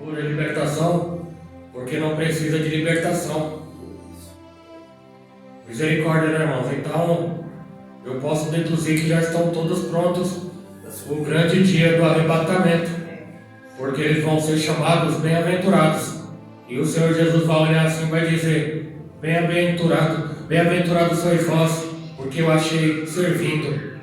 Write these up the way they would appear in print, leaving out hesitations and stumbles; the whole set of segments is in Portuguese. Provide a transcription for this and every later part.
cura e libertação, porque não precisa de libertação. Misericórdia, né, irmãos? Então, eu posso deduzir que já estão todos prontos o grande dia do arrebatamento, porque eles vão ser chamados bem-aventurados. E o Senhor Jesus vai olhar assim e vai dizer: bem-aventurado sois vós, porque eu achei servindo.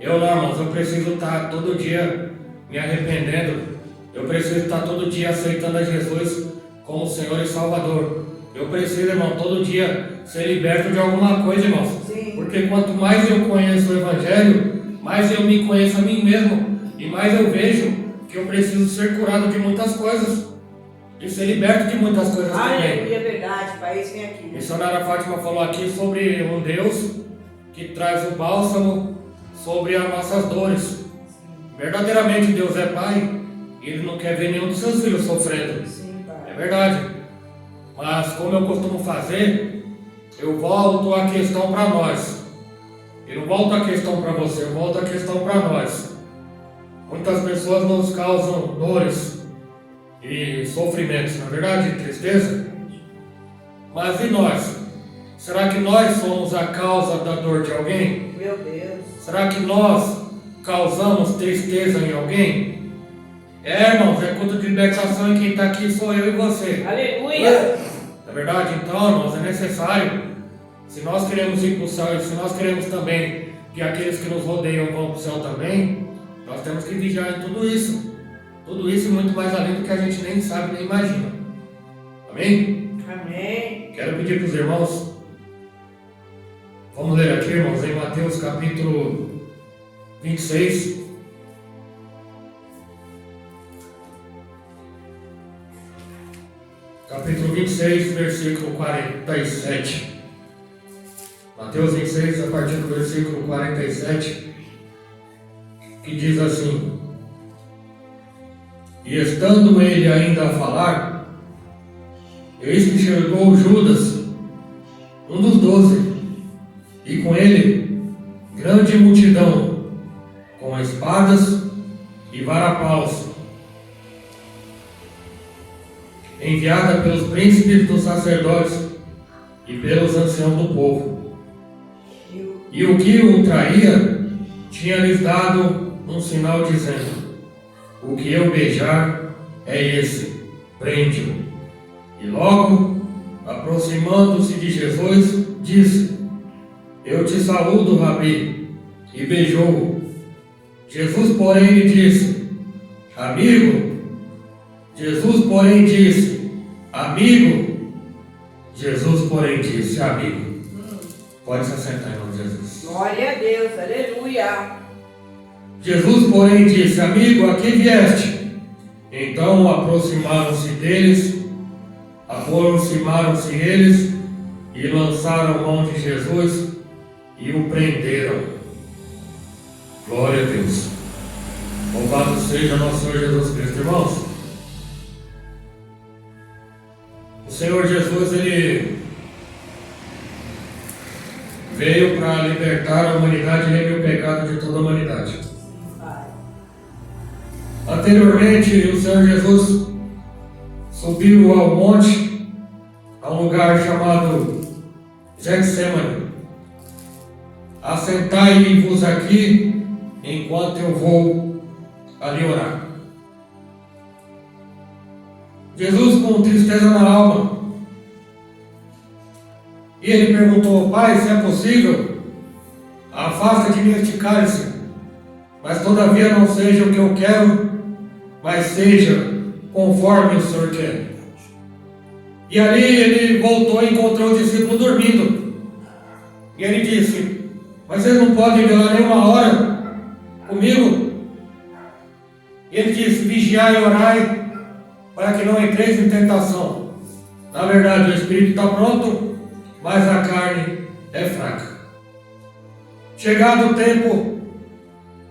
Eu não, irmãos, eu preciso estar todo dia me arrependendo. Eu preciso estar todo dia aceitando a Jesus como Senhor e Salvador. Eu preciso, irmão, todo dia ser liberto de alguma coisa, irmãos. Sim. Porque quanto mais eu conheço o Evangelho, mais eu me conheço a mim mesmo. E mais eu vejo que eu preciso ser curado de muitas coisas. De ser liberto de muitas coisas também. Aleluia, é verdade. Pai, vem aqui. A missionária Fátima falou aqui sobre um Deus que traz o bálsamo sobre as nossas dores. Verdadeiramente Deus é Pai e Ele não quer ver nenhum dos seus filhos sofrendo. Sim, Pai. É verdade. Mas como eu costumo fazer, eu volto a questão para nós. Eu não volto a questão para você, eu volto a questão para nós. Muitas pessoas nos causam dores e sofrimentos, na verdade, tristeza. Mas e nós? Será que nós somos a causa da dor de alguém? Meu Deus. Será que nós causamos tristeza em alguém? Irmãos, é culto de libertação e quem está aqui sou eu e você. Aleluia. Na verdade, então, irmãos, é necessário, se nós queremos ir para o céu e se nós queremos também que aqueles que nos rodeiam vão para o céu também, nós temos que vigiar em tudo isso. Tudo isso e muito mais além do que a gente nem sabe, nem imagina. Amém? Amém. Quero pedir para os irmãos, vamos ler aqui, irmãos, em Mateus capítulo 26. Capítulo 26, versículo 47. Mateus 26, a partir do versículo 47, que diz assim: E estando ele ainda a falar, eis que chegou Judas, um dos 12, e com ele grande multidão, com espadas e varapaus, enviada pelos príncipes dos sacerdotes e pelos anciãos do povo. E o que o traía tinha-lhes dado um sinal dizendo: O que eu beijar é esse, prende-o. E logo, aproximando-se de Jesus, disse: Eu te saúdo, Rabi, e beijou-o. Jesus, porém, lhe disse: Amigo. Jesus, porém, disse: Amigo. Jesus, porém, disse: Amigo. Pode se assentar em nome de Jesus. Glória a Deus. Aleluia. Jesus, porém, disse: Amigo, a que vieste? Então aproximaram-se deles, aproximaram-se eles e lançaram mão de Jesus e o prenderam. Glória a Deus. Louvado seja nosso Senhor Jesus Cristo. Irmãos, o Senhor Jesus, Ele veio para libertar a humanidade e remir o pecado de toda a humanidade. Anteriormente, o Senhor Jesus subiu ao monte, a um lugar chamado Getsemane. Assentai-vos aqui, enquanto eu vou ali orar. Jesus, com tristeza na alma, e ele perguntou: Pai, se é possível, afasta de mim este cálice, mas todavia não seja o que eu quero, mas seja conforme o Senhor quer. E ali ele voltou e encontrou o discípulo dormindo. E ele disse: Mas vocês não podem velar nenhuma hora comigo? E ele disse: Vigiai e orai, para que não entreis em tentação. Na verdade, o espírito está pronto, mas a carne é fraca. Chegado o tempo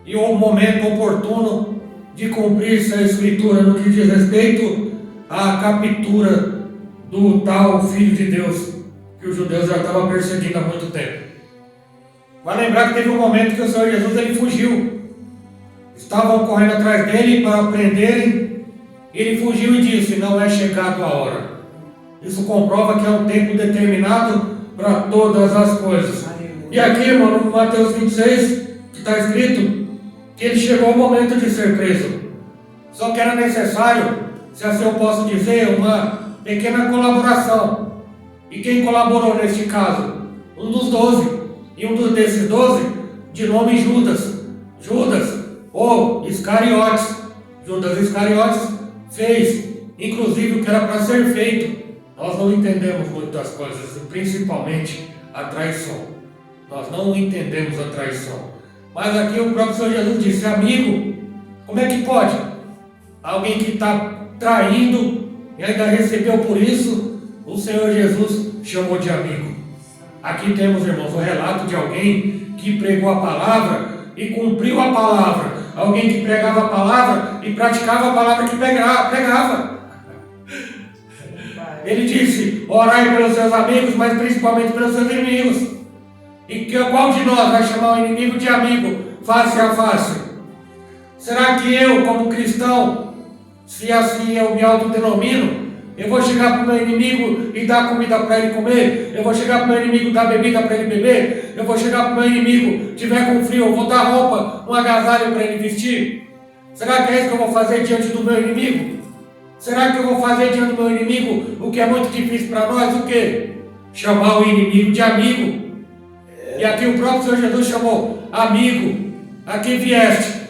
e o momento oportuno de cumprir-se a Escritura no que diz respeito à captura do tal Filho de Deus, que os judeus já estavam perseguindo há muito tempo. Vai lembrar que teve um momento que o Senhor Jesus ele fugiu. Estavam correndo atrás dele para prenderem Ele fugiu e disse: não é chegado a hora. Isso comprova que é um tempo determinado para todas as coisas. E aqui, irmão, no Mateus 26, que está escrito que ele chegou ao momento de ser preso. Só que era necessário, se assim eu posso dizer, uma pequena colaboração. E quem colaborou neste caso? Um dos 12. E um desses 12, de nome Judas. Judas, ou Iscariotes. Judas Iscariotes fez, inclusive, o que era para ser feito. Nós não entendemos muitas coisas, principalmente a traição. Nós não entendemos a traição. Mas aqui o próprio Senhor Jesus disse: amigo, como é que pode? Alguém que está traindo e ainda recebeu por isso, o Senhor Jesus chamou de amigo. Aqui temos, irmãos, o relato de alguém que pregou a palavra e cumpriu a palavra. Alguém que pregava a palavra e praticava a palavra que pregava. Ele disse: orai pelos seus amigos, mas principalmente pelos seus inimigos. E qual de nós vai chamar o inimigo de amigo, face a face? Será que eu, como cristão, se assim eu me autodenomino, eu vou chegar para o meu inimigo e dar comida para ele comer? Eu vou chegar para o meu inimigo e dar bebida para ele beber? Eu vou chegar para o meu inimigo, tiver com frio, eu vou dar roupa, um agasalho para ele vestir? Será que é isso que eu vou fazer diante do meu inimigo? Será que eu vou fazer diante do meu inimigo o que é muito difícil para nós? O quê? Chamar o inimigo de amigo. E aqui o próprio Senhor Jesus chamou: amigo, a quem vieste.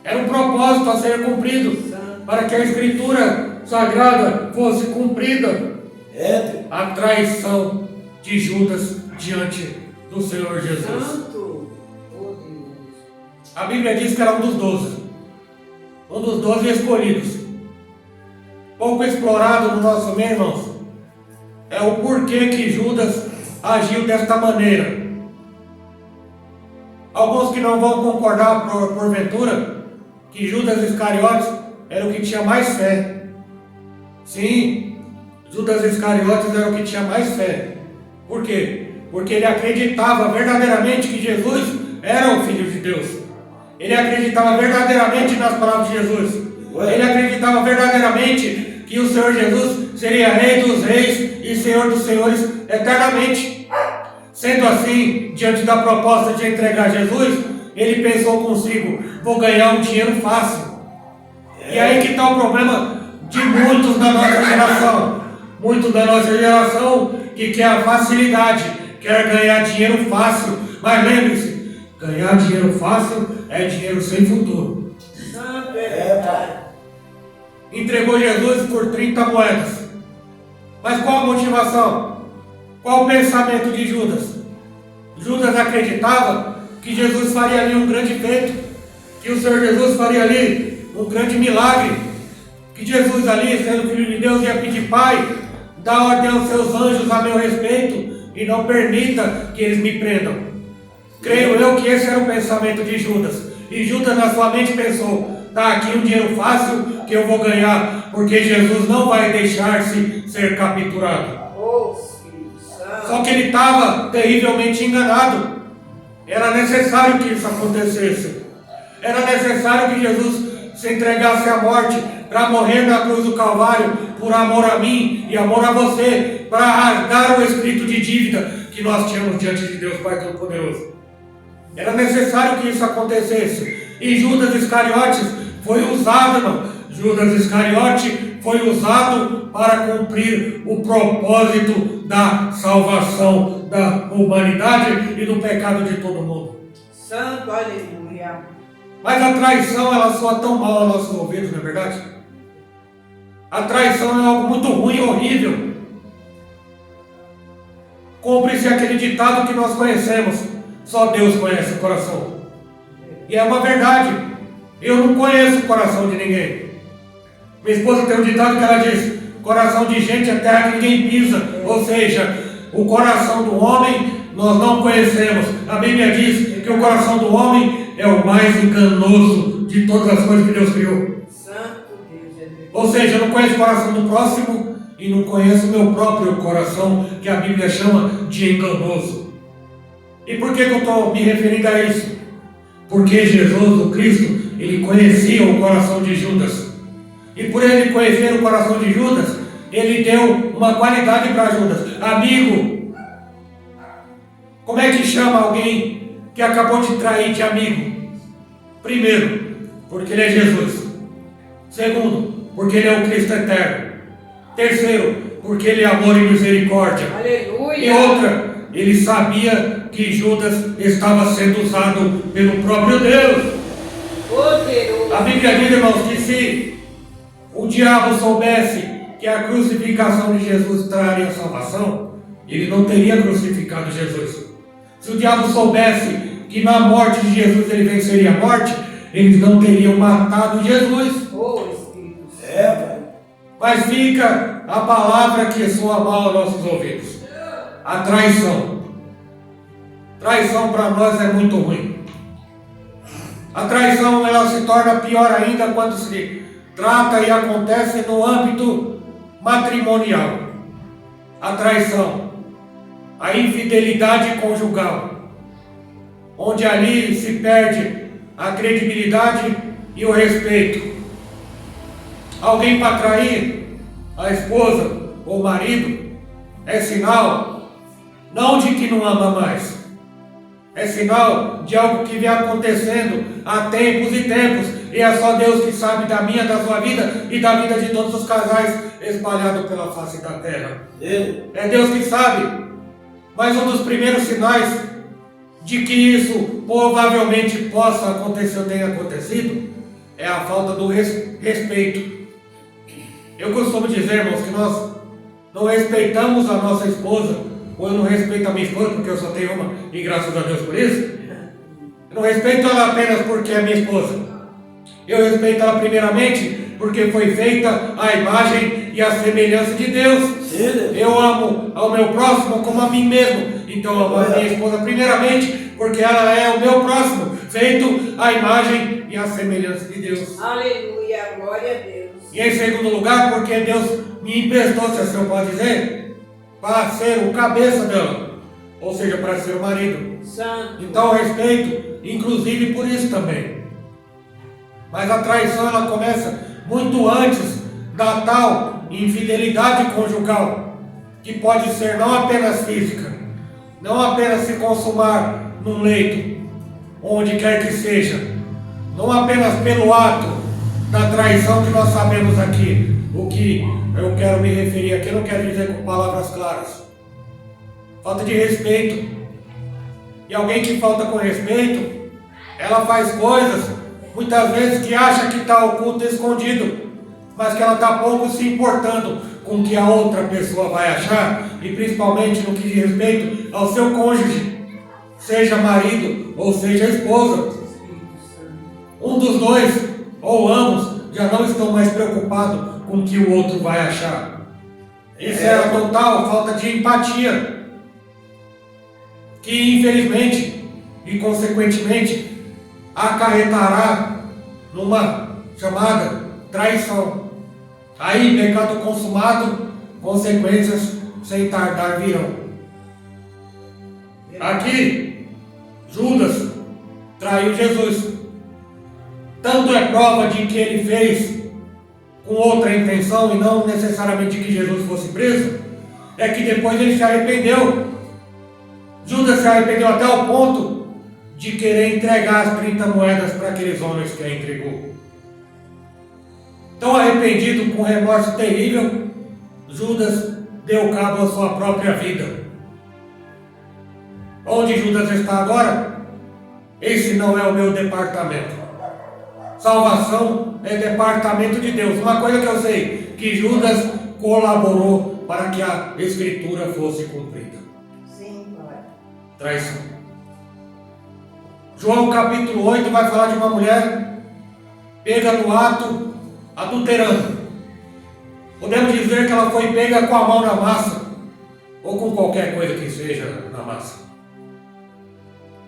Era um propósito a ser cumprido, para que a Escritura Sagrada fosse cumprida. A traição de Judas diante do Senhor Jesus. A Bíblia diz que era um dos 12. Um dos 12 escolhidos. Pouco explorado no nosso meio, irmãos, é o porquê que Judas agiu desta maneira. Alguns que não vão concordar porventura que Judas Iscariotes era o que tinha mais fé. Sim, Judas Iscariotes era o que tinha mais fé. Por quê? Porque ele acreditava verdadeiramente que Jesus era o Filho de Deus. Ele acreditava verdadeiramente nas palavras de Jesus. Ele acreditava verdadeiramente que o Senhor Jesus seria Rei dos Reis e Senhor dos Senhores eternamente. Sendo assim, diante da proposta de entregar Jesus, ele pensou consigo: vou ganhar um dinheiro fácil. E aí que está o problema de muitos da nossa geração. Muitos da nossa geração que quer a facilidade, quer ganhar dinheiro fácil. Mas lembre-se, ganhar dinheiro fácil é dinheiro sem futuro. Entregou Jesus por 30 moedas. Mas qual a motivação? Qual o pensamento de Judas? Judas acreditava que Jesus faria ali um grande feito, que o Senhor Jesus faria ali um grande milagre, que Jesus ali, sendo Filho de Deus, ia pedir: Pai, dá ordem aos seus anjos a meu respeito e não permita que eles me prendam. Creio eu que esse era o pensamento de Judas. E Judas na sua mente pensou: está aqui um dinheiro fácil que eu vou ganhar, porque Jesus não vai deixar-se ser capturado. Só que ele estava terrivelmente enganado. Era necessário que isso acontecesse. Era necessário que Jesus se entregasse à morte para morrer na cruz do Calvário por amor a mim e amor a você, para rasgar o espírito de dívida que nós tínhamos diante de Deus Pai Todo-Poderoso. Era necessário que isso acontecesse. E Judas Iscariotes foi usado, irmão. Judas Iscariote foi usado para cumprir o propósito da salvação da humanidade e do pecado de todo mundo. Santo, aleluia. Mas a traição, ela soa tão mal aos nossos ouvidos, não é verdade? A traição é algo muito ruim e horrível. Cumpre-se aquele ditado que nós conhecemos: só Deus conhece o coração. E é uma verdade. Eu não conheço o coração de ninguém. Minha esposa tem um ditado que ela diz: coração de gente é terra que ninguém pisa. Ou seja, o coração do homem nós não conhecemos. A Bíblia diz que o coração do homem é o mais enganoso de todas as coisas que Deus criou. Santo Deus. Ou seja, eu não conheço o coração do próximo e não conheço o meu próprio coração, que a Bíblia chama de enganoso. E por que eu estou me referindo a isso? Porque Jesus, o Cristo, ele conhecia o coração de Judas. E por ele conhecer o coração de Judas, ele deu uma qualidade para Judas: amigo. Como é que chama alguém que acabou de trair de amigo? Primeiro, porque ele é Jesus. Segundo, porque ele é o Cristo eterno. Terceiro, porque ele é amor e misericórdia. Aleluia. E outra, ele sabia que Judas estava sendo usado pelo próprio Deus. Poderoso. A Bíblia diz, irmãos, que se o diabo soubesse que a crucificação de Jesus traria salvação, ele não teria crucificado Jesus. Se o diabo soubesse que na morte de Jesus ele venceria a morte, eles não teriam matado Jesus. Oh, Espírito. Pai. Mas fica a palavra que soa mal aos nossos ouvidos: a traição. Traição para nós é muito ruim. A traição ela se torna pior ainda quando se trata e acontece no âmbito matrimonial. A traição, a infidelidade conjugal, onde ali se perde a credibilidade e o respeito. Alguém para trair a esposa ou o marido é sinal não de que não ama mais, é sinal de algo que vem acontecendo há tempos e tempos, e é só Deus que sabe da minha, da sua vida e da vida de todos os casais espalhados pela face da terra. É Deus que sabe. Mas um dos primeiros sinais de que isso provavelmente possa acontecer ou tenha acontecido é a falta do respeito. Eu costumo dizer, irmãos, que nós não respeitamos a nossa esposa, ou eu não respeito a minha esposa porque eu só tenho uma, e graças a Deus por isso. Eu não respeito ela apenas porque é minha esposa. Eu respeito ela primeiramente porque foi feita a imagem e a semelhança de Deus. Eu amo ao meu próximo como a mim mesmo. Então eu amo a minha esposa primeiramente porque ela é o meu próximo, feito a imagem e a semelhança de Deus. Aleluia, glória a Deus. E em segundo lugar, porque Deus me emprestou, se assim eu posso dizer, para ser o cabeça dela, ou seja, para ser o marido. Santo. Então eu respeito, inclusive por isso também. Mas a traição ela começa muito antes da tal infidelidade conjugal, que pode ser não apenas física, não apenas se consumar num leito, onde quer que seja, não apenas pelo ato da traição que nós sabemos aqui. O que eu quero me referir aqui, eu não quero dizer com palavras claras. Falta de respeito. E alguém que falta com respeito, ela faz coisas, muitas vezes, que acha que está oculto e escondido, mas que ela está pouco se importando com o que a outra pessoa vai achar, e principalmente no que diz respeito ao seu cônjuge, seja marido ou seja esposa. Um dos dois, ou ambos, já não estão mais preocupados com o que o outro vai achar. Isso é a total falta de empatia, que infelizmente e consequentemente acarretará numa chamada traição. Aí, pecado consumado, consequências sem tardar virão. Aqui, Judas traiu Jesus. Tanto é prova de que ele fez com outra intenção e não necessariamente que Jesus fosse preso, é que depois ele se arrependeu. Judas se arrependeu até o ponto de querer entregar as 30 moedas para aqueles homens que a entregou. Tão arrependido, com remorso terrível, Judas deu cabo à sua própria vida. Onde Judas está agora? Esse não é o meu departamento. Salvação é departamento de Deus. Uma coisa que eu sei, que Judas colaborou para que a Escritura fosse cumprida. Sim, pai. Traição. João capítulo 8 vai falar de uma mulher pega no ato adulterando. Podemos dizer que ela foi pega com a mão na massa, ou com qualquer coisa que seja na massa.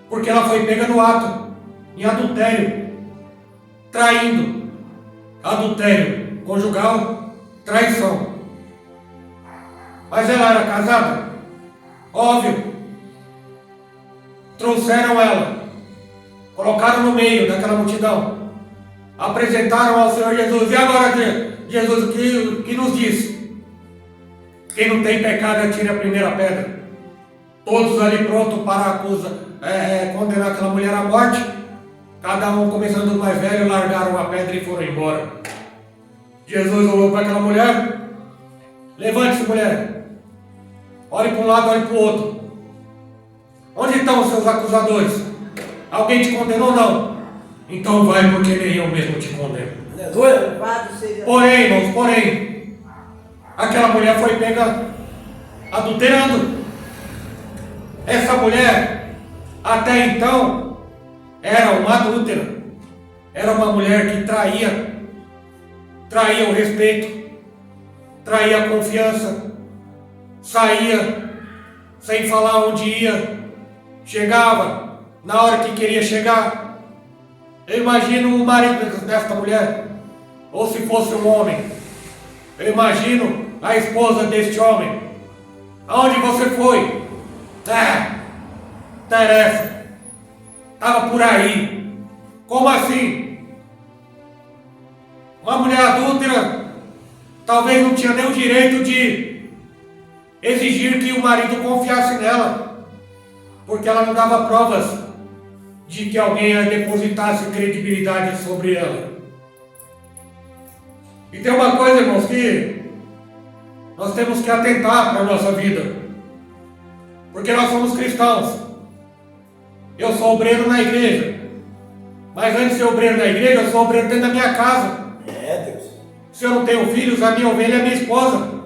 Porque ela foi pega no ato, em adultério, traindo. Adultério conjugal, traição. Mas ela era casada? Óbvio. Trouxeram ela, colocaram no meio daquela multidão. apresentaram ao Senhor Jesus. E agora, Jesus, o que nos diz? Quem não tem pecado, atire a primeira pedra. Todos ali prontos para condenar aquela mulher à morte. Cada um, começando do mais velho, largaram a pedra e foram embora. Jesus olhou para aquela mulher. Levante-se, mulher. Olhe para um lado, olhe para o outro. Onde estão os seus acusadores? Alguém te condenou ou não? Então vai, porque nem eu mesmo te condeno. Louvado seja Porém, irmãos, aquela mulher foi pega adulterando. Essa mulher, até então, era uma adúltera. Era uma mulher que traía o respeito, traía a confiança, saía sem falar onde ia, chegava na hora que queria chegar. Eu imagino o marido desta mulher, ou se fosse um homem, eu imagino a esposa deste homem. Aonde você foi? Tarefa. Estava por aí. Como assim? Uma mulher adúltera talvez não tinha nem o direito de exigir que o marido confiasse nela, porque ela não dava provas de que alguém depositasse credibilidade sobre ela. E tem uma coisa, irmãos, que nós temos que atentar para a nossa vida, porque nós somos cristãos. Eu sou obreiro na igreja, mas antes de ser obreiro na igreja, eu sou obreiro dentro da minha casa. Deus. Se eu não tenho filhos, a minha ovelha é a minha esposa.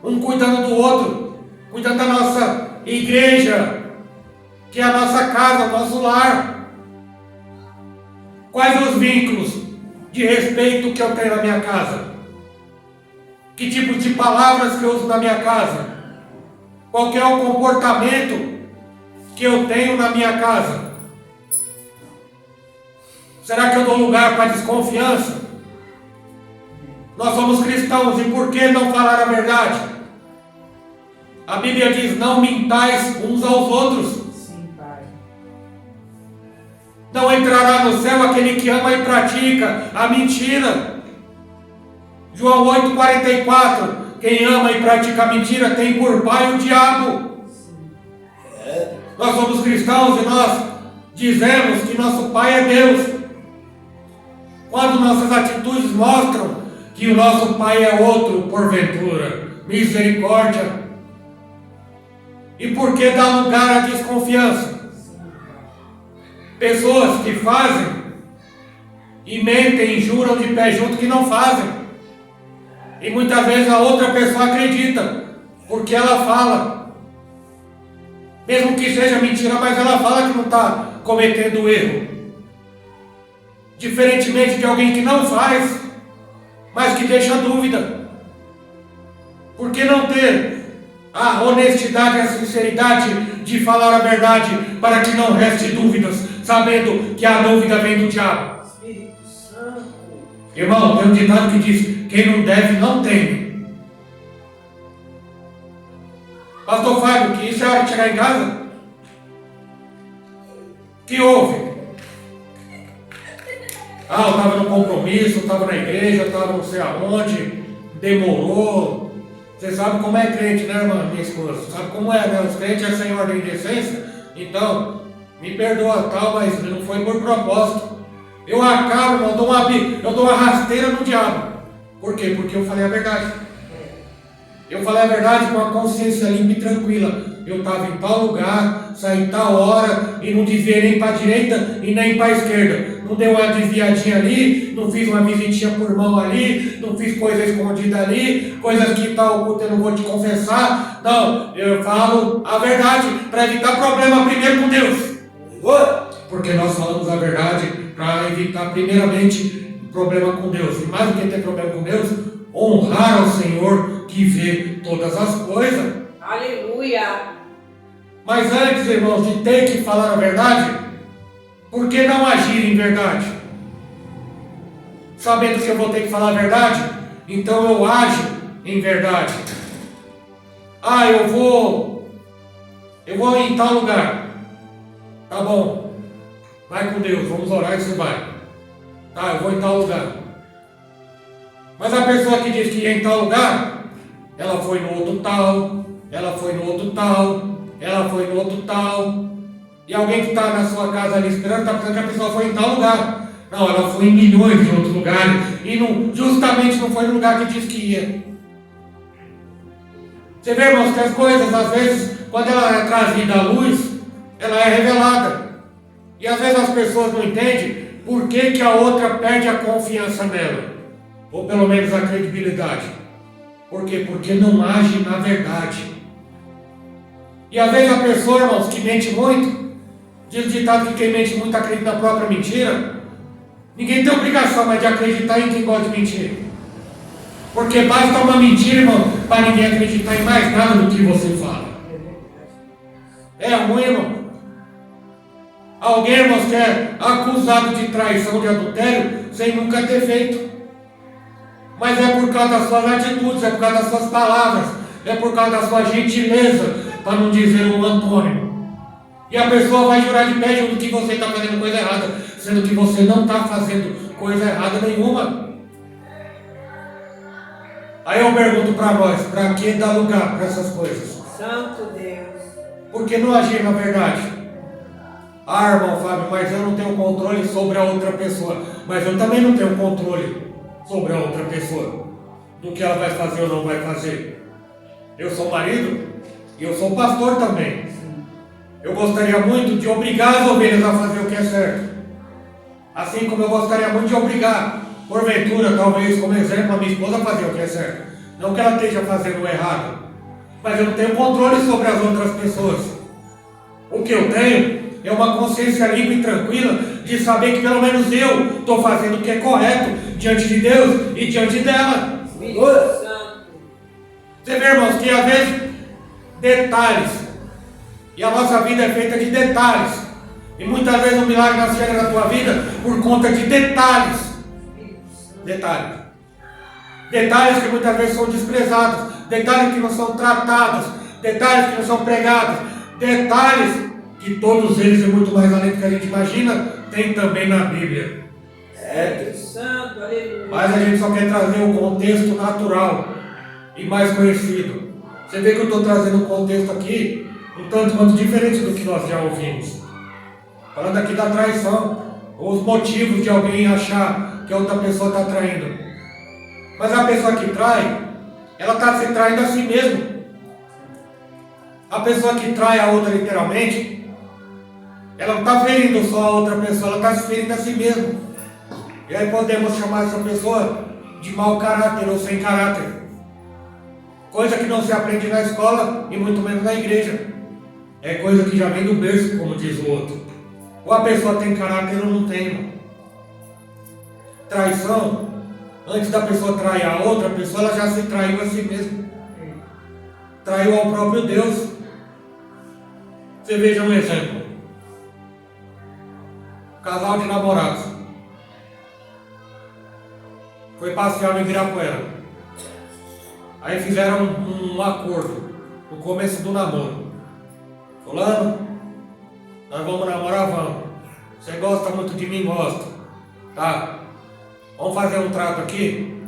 Um cuidando do outro, cuidando da nossa igreja, que é a nossa casa, o nosso lar. Quais os vínculos de respeito que eu tenho na minha casa? Que tipo de palavras que eu uso na minha casa? Qual que é o comportamento que eu tenho na minha casa? Será que eu dou lugar para desconfiança? Nós somos cristãos, e por que não falar a verdade? A Bíblia diz: não mintais uns aos outros. sim, Pai. Não entrará no céu aquele que ama e pratica a mentira. João 8,44. Quem ama e pratica a mentira tem por pai o diabo. Nós somos cristãos e nós dizemos que nosso pai é Deus. Quando nossas atitudes mostram que o nosso pai é outro, porventura, misericórdia. E por que dar lugar à desconfiança? Pessoas que fazem e mentem e juram de pé junto que não fazem. E muitas vezes a outra pessoa acredita, porque ela fala. Mesmo que seja mentira, mas ela fala que não está cometendo erro. Diferentemente de alguém que não faz, mas que deixa dúvida. Por que não ter a honestidade e a sinceridade de falar a verdade, para que não reste dúvidas, sabendo que a dúvida vem do diabo? Espírito Santo. Irmão, tem um ditado que diz: quem não deve, não tem. Pastor Fábio, que isso é hora de chegar em casa? Que houve? Eu estava no compromisso, estava na igreja, estava não sei aonde, demorou. Você sabe como é crente, né, irmã, minha esposa? Sabe como é, né? Os crentes é sem ordem e decência. Então, me perdoa tal, mas não foi por propósito. Eu acabo, eu dou uma rasteira no diabo. Por quê? Porque eu falei a verdade. Eu falei a verdade com a consciência limpa e tranquila. Eu estava em tal lugar, saí em tal hora, e não desviei nem para a direita e nem para a esquerda. Não dei uma desviadinha ali, não fiz uma visitinha por mão ali, não fiz coisa escondida ali, coisas que está oculta eu não vou te confessar. Não, eu falo a verdade para evitar problema primeiro com Deus. Porque nós falamos a verdade para evitar primeiramente problema com Deus. E mais do que ter problema com Deus, honrar ao Senhor que vê todas as coisas. Aleluia. Mas antes, irmãos, de ter que falar a verdade, por que não agir em verdade? Sabendo que eu vou ter que falar a verdade, então eu ajo em verdade. Eu vou em tal lugar. Tá bom. Vai com Deus, vamos orar e você vai. Tá, eu vou em tal lugar. Mas a pessoa que diz que ia em tal lugar, ela foi no outro tal, ela foi no outro tal, ela foi no outro tal. E alguém que está na sua casa ali esperando, está pensando que a pessoa foi em tal lugar. Não, ela foi em milhões de outros lugares. E não, justamente não foi no lugar que disse que ia. Você vê, irmãos, que as coisas, às vezes, quando ela é trazida à luz, ela é revelada. E às vezes as pessoas não entendem por que a outra perde a confiança nela. Ou pelo menos a credibilidade. Por quê? Porque não age na verdade. E às vezes a pessoa, irmãos, que mente muito, diz o ditado que quem mente muito acredita na própria mentira. Ninguém tem obrigação mais de acreditar em quem gosta de mentir. Porque basta uma mentira, irmão, para ninguém acreditar em mais nada do que você fala. É ruim, irmão. Alguém, irmãos, que é acusado de traição, de adultério, sem nunca ter feito. Mas é por causa das suas atitudes, é por causa das suas palavras, é por causa da sua gentileza, para não dizer um antônimo. E a pessoa vai jurar de pé junto que você está fazendo coisa errada, sendo que você não está fazendo coisa errada nenhuma. Aí eu pergunto para nós, para que dar lugar para essas coisas? Santo Deus. Por que não agir na verdade? Ah, irmão Fábio, mas eu não tenho controle sobre a outra pessoa. Mas eu também não tenho controle sobre a outra pessoa, do que ela vai fazer ou não vai fazer. Eu sou marido e eu sou pastor também. Eu gostaria muito de obrigar as ovelhas a fazer o que é certo. Assim como eu gostaria muito de obrigar, porventura, talvez como exemplo, a minha esposa a fazer o que é certo. Não que ela esteja fazendo o errado, mas eu não tenho controle sobre as outras pessoas. O que eu tenho é uma consciência limpa e tranquila de saber que pelo menos eu estou fazendo o que é correto diante de Deus e diante dela. Você vê, irmãos, que às vezes detalhes, e a nossa vida é feita de detalhes, e muitas vezes o milagre não chega na tua vida por conta de detalhes. Detalhes que muitas vezes são desprezados, detalhes que não são tratados, detalhes que não são pregados, detalhes que todos eles e muito mais além do que a gente imagina, tem também na Bíblia. Santo, aleluia. Mas a gente só quer trazer o contexto natural e mais conhecido. Você vê que eu estou trazendo um contexto aqui um tanto quanto diferente do que nós já ouvimos. Falando aqui da traição, os motivos de alguém achar que a outra pessoa está traindo. Mas a pessoa que trai, ela está se traindo a si mesma. A pessoa que trai a outra literalmente, ela não está ferindo só a outra pessoa, ela está se ferindo a si mesma. E aí podemos chamar essa pessoa de mau caráter ou sem caráter. Coisa que não se aprende na escola e muito menos na igreja. É coisa que já vem do berço, como diz o outro. Ou a pessoa tem caráter ou não tem. Traição, antes da pessoa trair a outra pessoa, ela já se traiu a si mesma. Traiu ao próprio Deus. Você veja um exemplo. Casal de namorados foi passear no Ibirapuera. Aí fizeram um acordo no começo do namoro. Fulano, nós vamos namorar, vamos. Você gosta muito de mim, gosta. Tá, vamos fazer um trato aqui.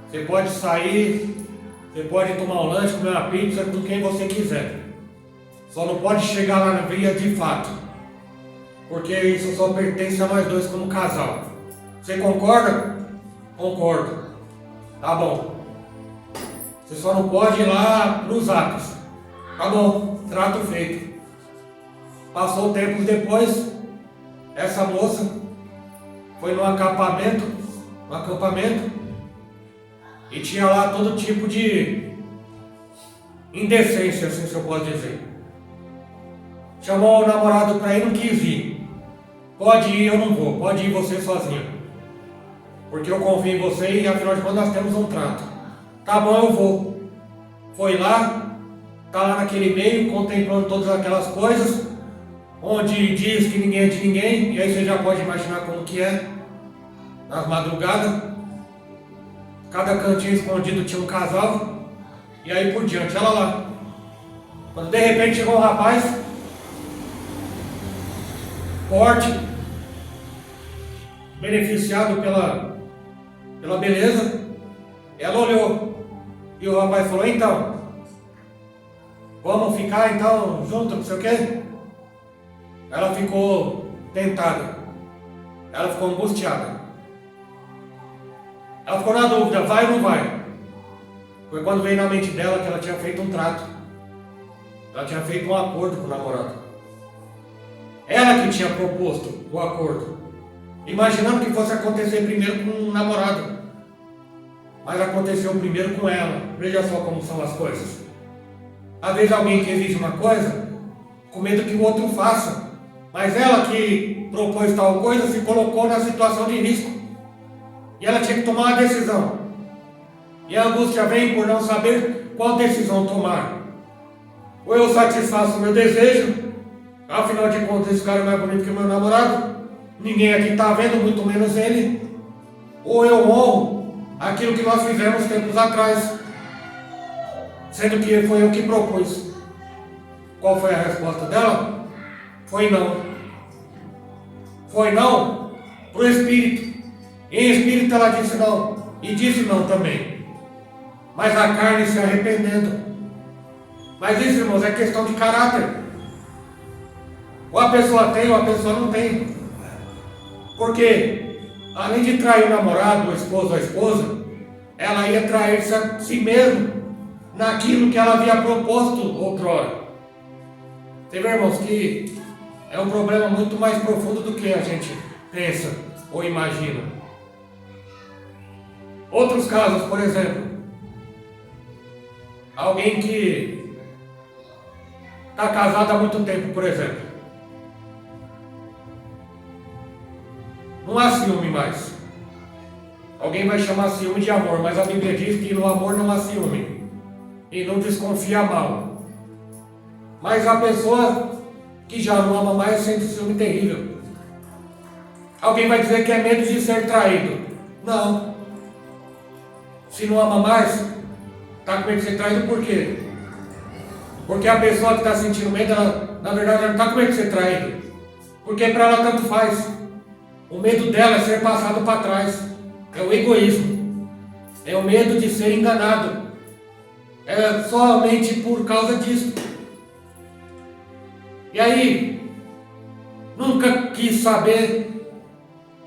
Você pode sair, você pode tomar um lanche, comer uma pizza com quem você quiser. Só não pode chegar lá na via de fato, porque isso só pertence a nós dois como casal. Você concorda? Concordo. Tá bom. Você só não pode ir lá nos atos. Tá bom, trato feito. Passou tempo depois, essa moça foi num acampamento, e tinha lá todo tipo de indecência, assim se eu posso dizer. Chamou o namorado para ir, não quis ir. Pode ir, eu não vou. Pode ir você sozinho. Porque eu confio em você e afinal de contas nós temos um trato. Tá bom, eu vou. Foi lá, tá lá naquele meio, contemplando todas aquelas coisas, onde diz que ninguém é de ninguém, e aí você já pode imaginar como que é. Nas madrugadas, cada cantinho escondido tinha um casal, e aí por diante, ela lá. Quando de repente chegou um rapaz, forte, beneficiado pela beleza. Ela olhou e o rapaz falou: então, vamos ficar então junto, não sei o quê? Ela ficou tentada, ela ficou angustiada, ela ficou na dúvida, vai ou não vai? Foi quando veio na mente dela que ela tinha feito um trato, ela tinha feito um acordo com o namorado. Ela que tinha proposto o acordo, imaginando que fosse acontecer primeiro com o namorado, mas aconteceu primeiro com ela. Veja só como são as coisas. Às vezes alguém que exige uma coisa com medo que o outro faça, mas ela que propôs tal coisa se colocou na situação de risco e ela tinha que tomar uma decisão, e a angústia vem por não saber qual decisão tomar. Ou eu satisfaço o meu desejo, afinal de contas esse cara é mais bonito que o meu namorado, ninguém aqui está vendo, muito menos ele, ou eu honro aquilo que nós fizemos tempos atrás, sendo que foi eu que propus. Qual foi a resposta dela? Foi não. Foi não para o espírito. Em espírito ela disse não, e disse não também, mas a carne se arrependendo. Mas isso, irmãos, é questão de caráter. Ou a pessoa tem ou a pessoa não tem. Porque além de trair o namorado, o esposo ou a esposa, ela ia trair-se a si mesmo naquilo que ela havia proposto outrora. Você vê, irmãos, que é um problema muito mais profundo do que a gente pensa ou imagina. Outros casos, por exemplo, alguém que está casado há muito tempo, por exemplo, não há ciúme mais. Alguém vai chamar ciúme de amor, mas a Bíblia diz que no amor não há ciúme e não desconfia mal. Mas a pessoa que já não ama mais sente ciúme terrível. Alguém vai dizer que é medo de ser traído. Não. Se não ama mais, está com medo de ser traído por quê? Porque a pessoa que está sentindo medo, ela, na verdade, ela não está com medo de ser traído. Porque para ela tanto faz. O medo dela é ser passado para trás. É o egoísmo. É o medo de ser enganado. É somente por causa disso. E aí, nunca quis saber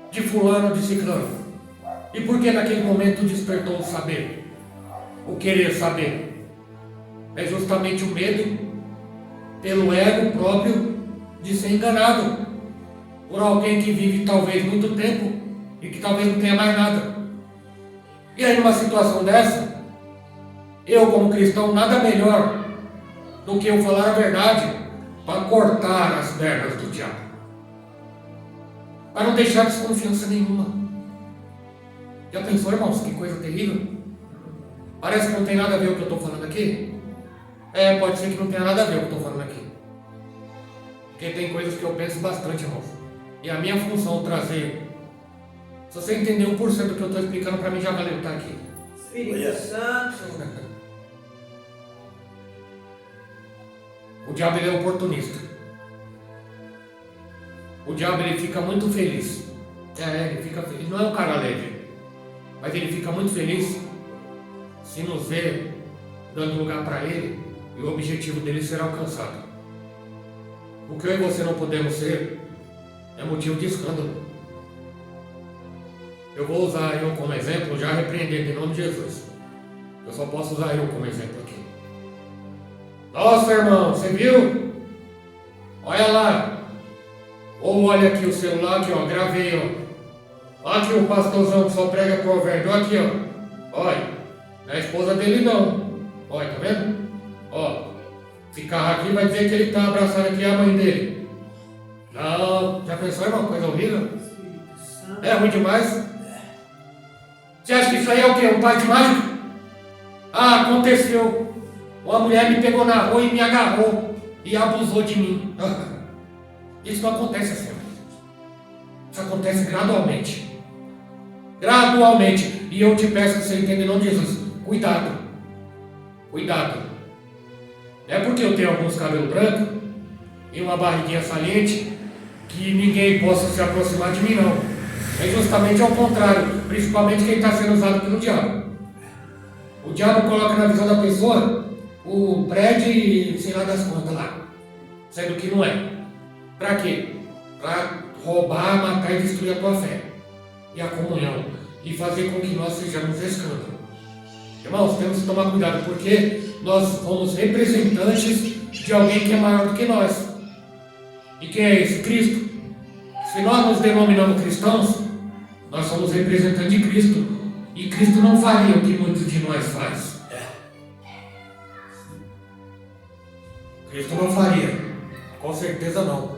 de fulano, de ciclano. E por que naquele momento despertou o saber? O querer saber? É justamente o medo pelo ego próprio de ser enganado por alguém que vive talvez muito tempo e que talvez não tenha mais nada. E aí numa situação dessa, eu como cristão, nada melhor do que eu falar a verdade para cortar as pernas do diabo, para não deixar desconfiança nenhuma. Já pensou, irmãos, que coisa terrível? Parece que não tem nada a ver o que eu estou falando aqui. Pode ser que não tenha nada a ver o que eu estou falando aqui, porque tem coisas que eu penso bastante, irmãos, e a minha função é trazer. Se você entender 1% do que eu estou explicando, para mim já valeu estar aqui. Espírito Santo. O diabo, ele é oportunista. O diabo, ele fica muito feliz. Ele fica feliz. Não é um cara alegre, mas ele fica muito feliz se nos ver dando lugar para ele e o objetivo dele será alcançado. O que eu e você não podemos ser é motivo de escândalo. Eu vou usar eu como exemplo, já repreendendo em nome de Jesus. Eu só posso usar eu como exemplo aqui. Nossa, irmão, você viu? Olha lá. Ou olha aqui o celular, aqui ó, gravei, ó. Aqui o pastorzão que só prega provérbio, aqui ó. Olha, não é a esposa dele não. Olha, tá vendo? Ó, esse carro aqui vai dizer que ele tá abraçando aqui a mãe dele. Não, já pensou em uma coisa horrível? É ruim demais? Você acha que isso aí é o quê? Um passe mágico? Ah, aconteceu. Uma mulher me pegou na rua e me agarrou e abusou de mim. Isso não acontece assim. Isso acontece gradualmente. Gradualmente. E eu te peço que você entenda em nome de Jesus. Cuidado. Cuidado. Não é porque eu tenho alguns cabelos brancos e uma barriguinha saliente que ninguém possa se aproximar de mim, não. É justamente ao contrário, principalmente quem está sendo usado pelo diabo. O diabo coloca na visão da pessoa o prédio e sei lá das contas lá, sendo que não é. Para quê? Para roubar, matar e destruir a tua fé e a comunhão e fazer com que nós sejamos escândalos. Irmãos, temos que tomar cuidado porque nós somos representantes de alguém que é maior do que nós. E quem é esse? Cristo. Se nós nos denominamos cristãos, nós somos representantes de Cristo. E Cristo não faria o que muitos de nós faz. Cristo não faria. Com certeza não.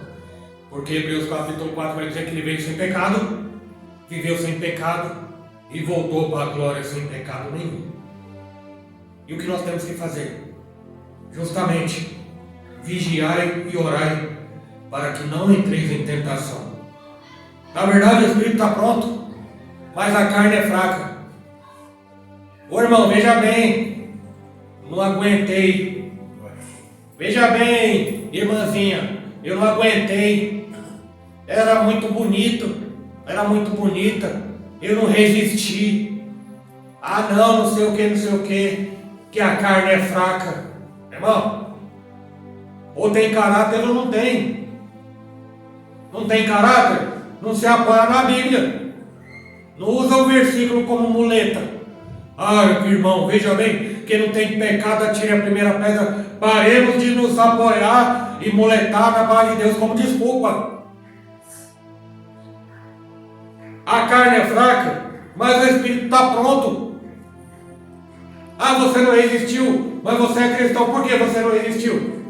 Porque Hebreus capítulo 4 vai dizer que ele veio sem pecado, viveu sem pecado e voltou para a glória sem pecado nenhum. E o que nós temos que fazer? Justamente, vigiai e orai para que não entreis em tentação. Na verdade, o Espírito está pronto, mas a carne é fraca. Ô irmão, veja bem, não aguentei. Veja bem, irmãzinha, eu não aguentei. Era muito bonito, era muito bonita, eu não resisti. Ah não sei o que a carne é fraca. Irmão, ou tem caráter ou não tem. Não tem caráter, não se apoia na Bíblia. Não usa o versículo como muleta. Ah, irmão, veja bem, quem não tem pecado, atire a primeira pedra. Paremos de nos apoiar e muletar na palavra de Deus como desculpa. A carne é fraca, mas o Espírito está pronto. Ah, você não resistiu, mas você é cristão, por que você não resistiu?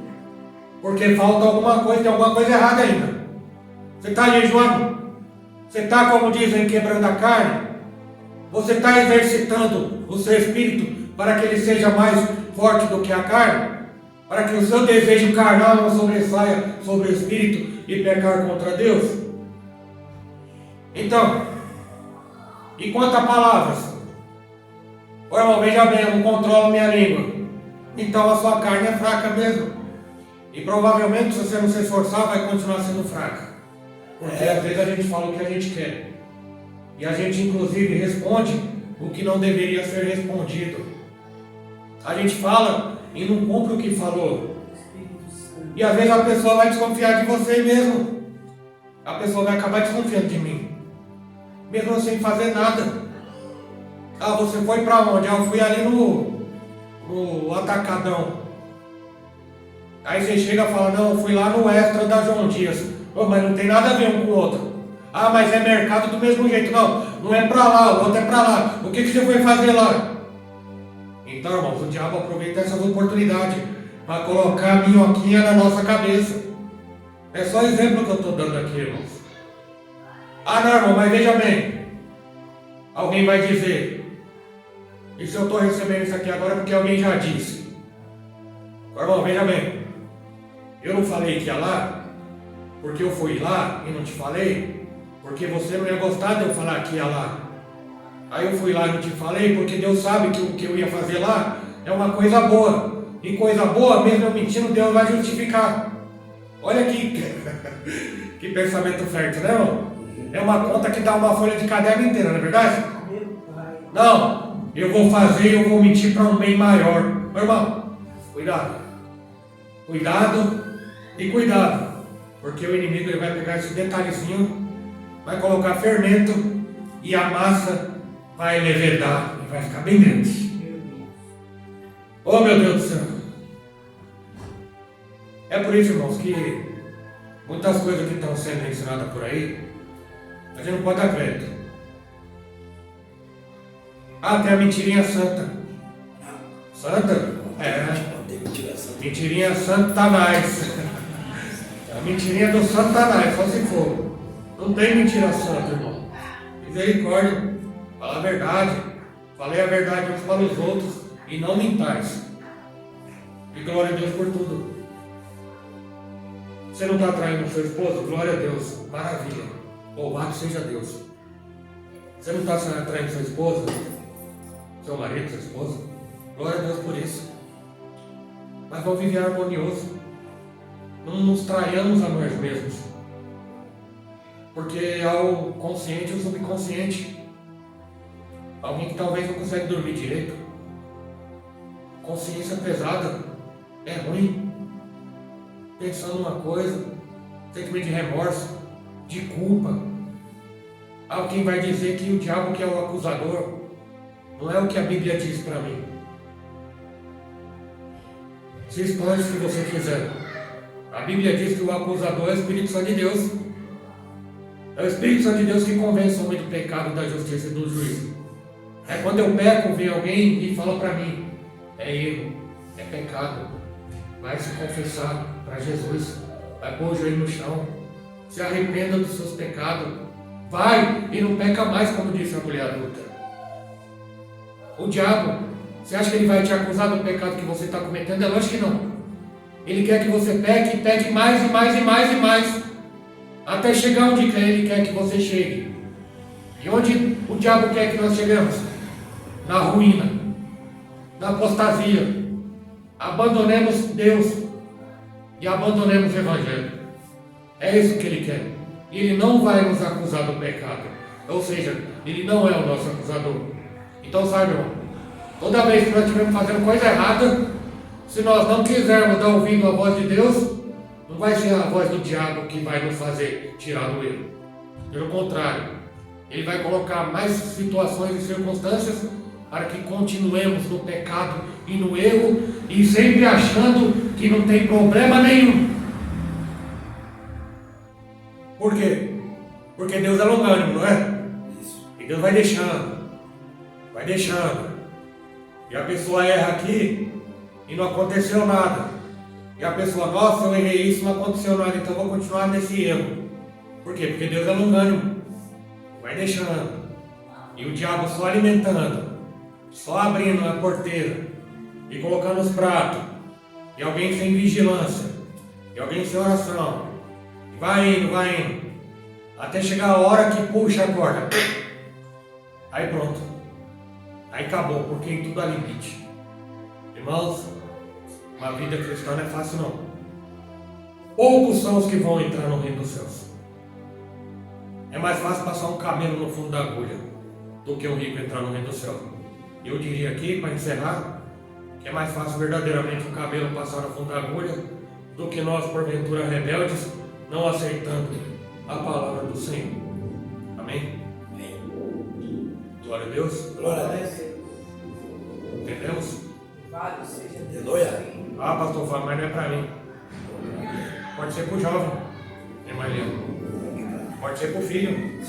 Porque falta alguma coisa, tem alguma coisa errada ainda. Você está jejuando? Você está, como dizem, quebrando a carne? Você está exercitando o seu espírito para que ele seja mais forte do que a carne? Para que o seu desejo carnal não sobressaia sobre o espírito e pecar contra Deus? Então, e quanto a palavras? Ô irmão, veja bem, eu não controlo minha língua. Então a sua carne é fraca mesmo. E provavelmente, se você não se esforçar, vai continuar sendo fraca. Porque às vezes a gente fala o que a gente quer. E a gente inclusive responde o que não deveria ser respondido. A gente fala e não cumpre o que falou. E às vezes a pessoa vai desconfiar de você mesmo. A pessoa vai acabar desconfiando de mim. Mesmo sem fazer nada. Ah, você foi para onde? Ah, eu fui ali no Atacadão. Aí você chega e fala, não, eu fui lá no Extra da João Dias. Oh, mas não tem nada a ver um com o outro. Ah, mas é mercado do mesmo jeito. Não, não é para lá, o outro é para lá. O que você foi fazer lá? Então, irmãos, o diabo aproveita essas oportunidades para colocar a minhoquinha na nossa cabeça. É só exemplo que eu estou dando aqui, irmãos. Ah, não, irmão, mas veja bem. Alguém vai dizer, e se eu estou recebendo isso aqui agora porque alguém já disse? Irmão, veja bem. Eu não falei que ia lá porque eu fui lá e não te falei, porque você não ia gostar de eu falar que ia lá. Aí eu fui lá e não te falei, porque Deus sabe que o que eu ia fazer lá é uma coisa boa. E coisa boa, mesmo eu mentindo, Deus vai justificar. Olha que pensamento fértil, né, irmão? É uma conta que dá uma folha de caderno inteira, não é verdade? Não, eu vou fazer e eu vou mentir para um bem maior. Meu irmão, cuidado. Cuidado e cuidado. Porque o inimigo ele vai pegar esse detalhezinho, vai colocar fermento e a massa vai levedar e vai ficar bem grande. Oh, meu Deus do céu! É por isso, irmãos, que muitas coisas que estão sendo ensinadas por aí, a gente não pode dar crédito. Ah, tem a mentirinha santa. Santa? É. Mentirinha Satanás. A mentirinha do Satanás, só se for. Não tem mentira santa, irmão. Misericórdia. Fala a verdade. Falei a verdade uns para os outros. E não mentais. E glória a Deus por tudo. Você não está traindo seu esposo? Glória a Deus. Maravilha. Louvado seja Deus. Você não está traindo sua esposa? Seu marido, sua esposa? Glória a Deus por isso. Mas vamos viver harmonioso. Não nos traiamos a nós mesmos. Porque ao consciente e o subconsciente. Alguém que talvez não consegue dormir direito. Consciência pesada. É ruim. Pensando uma coisa. Sentimento de remorso. De culpa. Alguém vai dizer que o diabo que é o acusador. Não é o que a Bíblia diz para mim. Se expande se você quiser. A Bíblia diz que o acusador é o Espírito Santo de Deus. É o Espírito Santo de Deus que convence o homem do pecado, da justiça e do juízo. É quando eu peco, vem alguém e fala para mim, é erro, é pecado. Vai se confessar para Jesus, vai pôr o joelho no chão, se arrependa dos seus pecados, vai e não peca mais, como disse a mulher adulta. O diabo, você acha que ele vai te acusar do pecado que você está cometendo? É lógico que não. Ele quer que você peque, peque mais e mais e mais e mais, até chegar onde ele quer que você chegue. E onde o diabo quer que nós chegamos? Na ruína, na apostasia. Abandonemos Deus e abandonemos o Evangelho. É isso que ele quer. E ele não vai nos acusar do pecado. Ou seja, ele não é o nosso acusador. Então sabe, irmão, toda vez que nós estivermos fazendo coisa errada, se nós não quisermos dar ouvido à voz de Deus, não vai ser a voz do diabo que vai nos fazer tirar do erro. Pelo contrário, ele vai colocar mais situações e circunstâncias para que continuemos no pecado e no erro e sempre achando que não tem problema nenhum. Por quê? Porque Deus é longânimo, não é? E Deus vai deixando. Vai deixando. E a pessoa erra aqui e não aconteceu nada. E a pessoa, nossa, eu errei isso, não aconteceu nada, então eu vou continuar nesse erro. Por quê? Porque Deus é longânimo. Vai deixando. E o diabo só alimentando, só abrindo a porteira e colocando os pratos. E alguém sem vigilância. E alguém sem oração. E vai indo. Até chegar a hora que puxa a corda. Aí pronto. Aí acabou, porque tudo há limite. Irmãos, uma vida cristã não é fácil não. Poucos são os que vão entrar no reino dos céus. É mais fácil passar um camelo no fundo da agulha do que um rico entrar no reino do céu. Eu diria aqui, para encerrar, que é mais fácil verdadeiramente um camelo passar no fundo da agulha do que nós, porventura rebeldes, não aceitando a palavra do Senhor. Amém? Glória a Deus. Glória a Deus. Entendemos? Louvado seja Deus. Aleluia. Ah, pastor Fábio, mas não é para mim. Pode ser para o jovem, irmã Helena. Pode ser para o filho.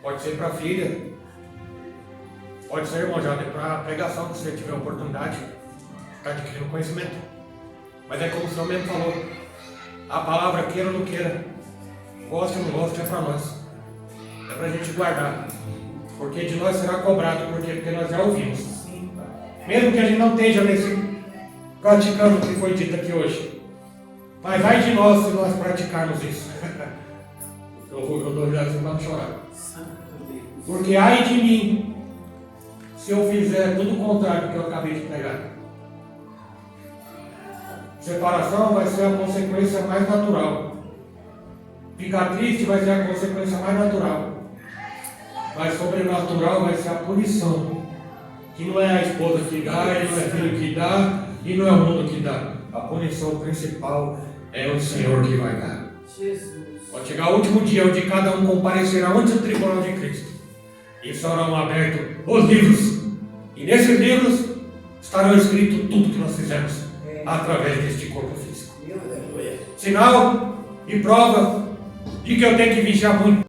Pode ser para a filha. Pode ser, irmão, já para a pregação, que você tiver oportunidade. Está adquirindo conhecimento. Mas é como o Senhor mesmo falou. A palavra queira ou não queira, goste ou não goste, é para nós. É para a gente guardar. Porque de nós será cobrado. Por quê? Porque nós já ouvimos. Mesmo que a gente não esteja praticando o que foi dito aqui hoje. Mas vai de nós se nós praticarmos isso. eu dou risada assim para não chorar. Porque ai de mim, se eu fizer tudo o contrário do que eu acabei de pregar. Separação vai ser a consequência mais natural. Ficar triste vai ser a consequência mais natural. Mas sobrenatural vai ser a punição. Que não é a esposa que dá, e não é filho que dá, e não é o mundo que dá. A punição principal é o Senhor que vai dar. Jesus. Pode chegar o último dia onde cada um comparecerá ante o tribunal de Cristo. E serão abertos os livros. E nesses livros estarão escritos tudo que nós fizemos através deste corpo físico. Aleluia. Sinal e prova de que eu tenho que vigiar muito.